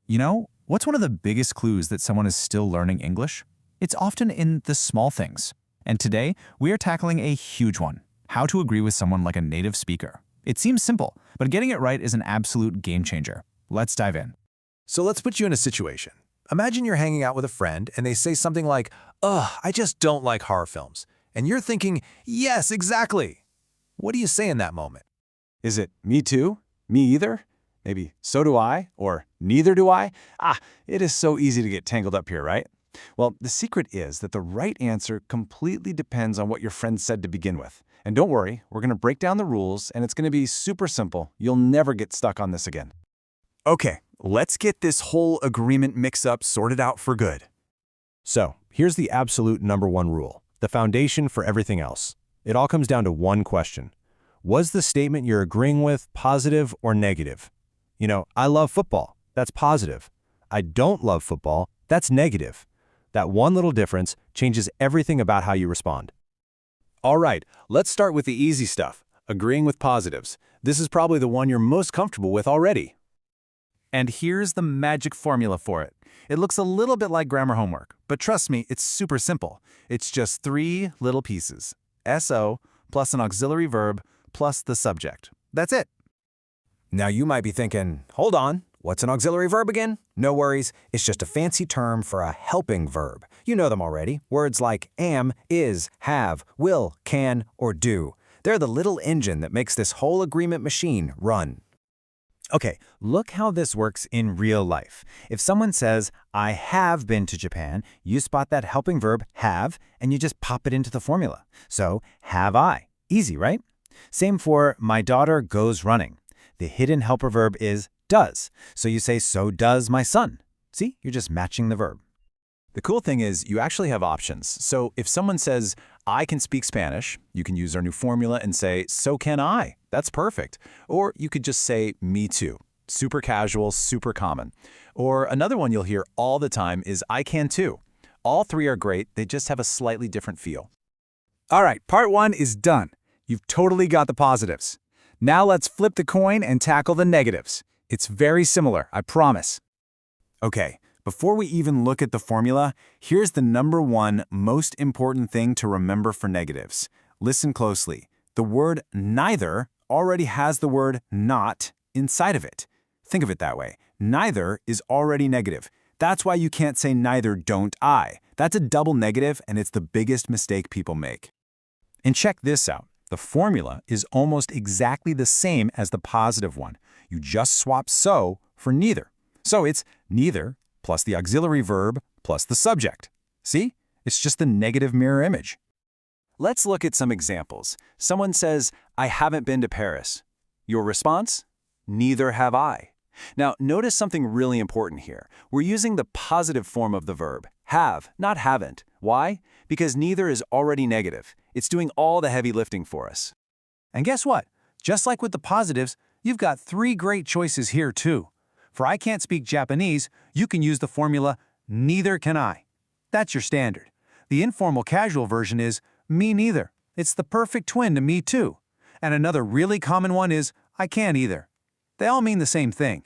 What's one of the biggest clues that someone is still learning English? It's often in the small things. And today, we are tackling a huge one: how to agree with someone like a native speaker. It seems simple, but getting it right is an absolute game changer. Let's dive in. So let's put you in a situation. Imagine you're hanging out with a friend and they say something like, "Ugh, I just don't like horror films." And you're thinking, "Yes, exactly." What do you say in that moment? Is it me too? Me either? Maybe so do I? Or neither do I? It is so easy to get tangled up here, right? Well, the secret is that the right answer completely depends on what your friend said to begin with. And don't worry, we're going to break down the rules, and it's going to be super simple. You'll never get stuck on this again. Okay, let's get this whole agreement mix-up sorted out for good. So, here's the absolute #1 rule, the foundation for everything else. It all comes down to one question. Was the statement you're agreeing with positive or negative? I love football. That's positive. I don't love football. That's negative. That one little difference changes everything about how you respond. All right, let's start with the easy stuff, agreeing with positives. This is probably the one you're most comfortable with already. And here's the magic formula for it. It looks a little bit like grammar homework, but trust me, it's super simple. It's just 3 little pieces: SO plus an auxiliary verb plus the subject. That's it. Now you might be thinking, hold on, what's an auxiliary verb again? No worries, it's just a fancy term for a helping verb. You know them already. Words like am, is, have, will, can, or do. They're the little engine that makes this whole agreement machine run. Okay, look how this works in real life. If someone says, I have been to Japan, you spot that helping verb, have, and you just pop it into the formula. So, have I. Easy, right? Same for my daughter goes running. The hidden helper verb is does. So you say, so does my son. See, you're just matching the verb. The cool thing is you actually have options. So if someone says, I can speak Spanish, you can use our new formula and say, so can I. That's perfect. Or you could just say, me too. Super casual, super common. Or another one you'll hear all the time is, I can too. All 3 are great, they just have a slightly different feel. All right, part 1 is done. You've totally got the positives. Now let's flip the coin and tackle the negatives. It's very similar, I promise. Okay, before we even look at the formula, here's the #1 most important thing to remember for negatives. Listen closely. The word neither already has the word not inside of it. Think of it that way. Neither is already negative. That's why you can't say neither don't I. That's a double negative, and it's the biggest mistake people make. And check this out. The formula is almost exactly the same as the positive one. You just swap so for neither. So it's neither plus the auxiliary verb plus the subject. See? It's just the negative mirror image. Let's look at some examples. Someone says, I haven't been to Paris. Your response? Neither have I. Now, notice something really important here. We're using the positive form of the verb, have, not haven't. Why? Because neither is already negative. It's doing all the heavy lifting for us. And guess what? Just like with the positives, you've got 3 great choices here too. For I can't speak Japanese, you can use the formula, neither can I. That's your standard. The informal casual version is, me neither. It's the perfect twin to me too. And another really common one is, I can't either. They all mean the same thing.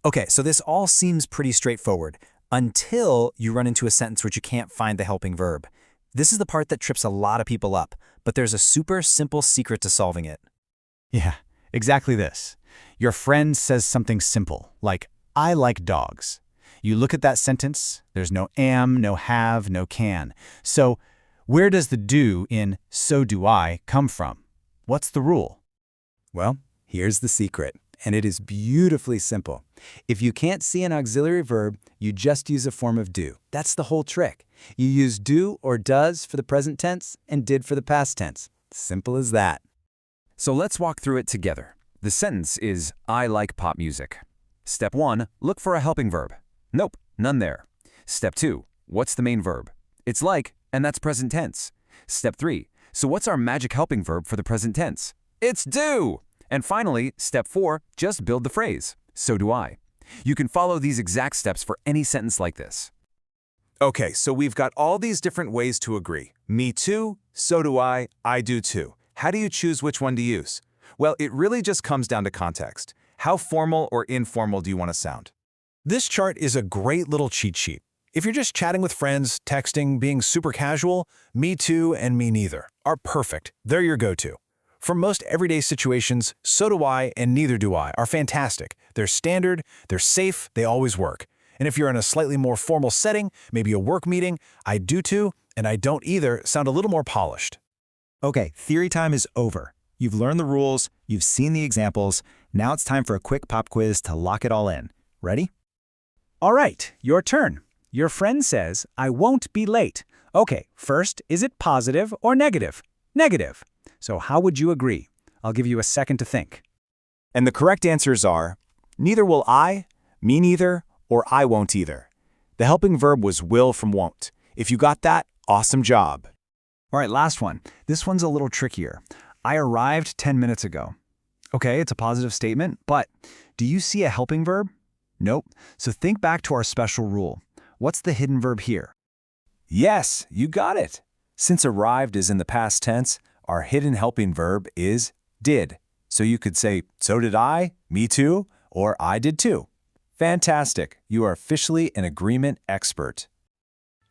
Okay, so this all seems pretty straightforward until you run into a sentence which you can't find the helping verb. This is the part that trips a lot of people up, but there's a super simple secret to solving it. Yeah, exactly this. Your friend says something simple, like, I like dogs. You look at that sentence, there's no am, no have, no can. So where does the do in so do I come from? What's the rule? Well, here's the secret, and it is beautifully simple. If you can't see an auxiliary verb, you just use a form of do. That's the whole trick. You use do or does for the present tense and did for the past tense. Simple as that. So let's walk through it together. The sentence is, I like pop music. Step 1, look for a helping verb. Nope, none there. Step 2, what's the main verb? It's like, and that's present tense. Step 3, so what's our magic helping verb for the present tense? It's do! And finally, step 4, just build the phrase. So do I. You can follow these exact steps for any sentence like this. Okay, so we've got all these different ways to agree. Me too, so do I do too. How do you choose which one to use? Well, it really just comes down to context. How formal or informal do you want to sound? This chart is a great little cheat sheet. If you're just chatting with friends, texting, being super casual, me too and me neither are perfect. They're your go-to. For most everyday situations, so do I and neither do I are fantastic. They're standard, they're safe, they always work. And if you're in a slightly more formal setting, maybe a work meeting, I do too and I don't either sound a little more polished. Okay, theory time is over. You've learned the rules, you've seen the examples. Now it's time for a quick pop quiz to lock it all in. Ready? All right, your turn. Your friend says, I won't be late. Okay, first, is it positive or negative? Negative. So how would you agree? I'll give you a second to think. And the correct answers are, neither will I, me neither, or I won't either. The helping verb was will from won't. If you got that, awesome job. All right, last one. This one's a little trickier. I arrived 10 minutes ago. Okay, it's a positive statement, but do you see a helping verb? Nope. So think back to our special rule. What's the hidden verb here? Yes, you got it. Since arrived is in the past tense, our hidden helping verb is did. So you could say, so did I, me too, or I did too. Fantastic. You are officially an agreement expert.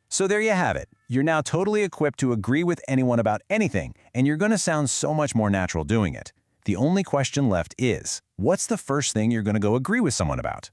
So there you have it. You're now totally equipped to agree with anyone about anything, and you're going to sound so much more natural doing it. The only question left is, what's the first thing you're going to go agree with someone about?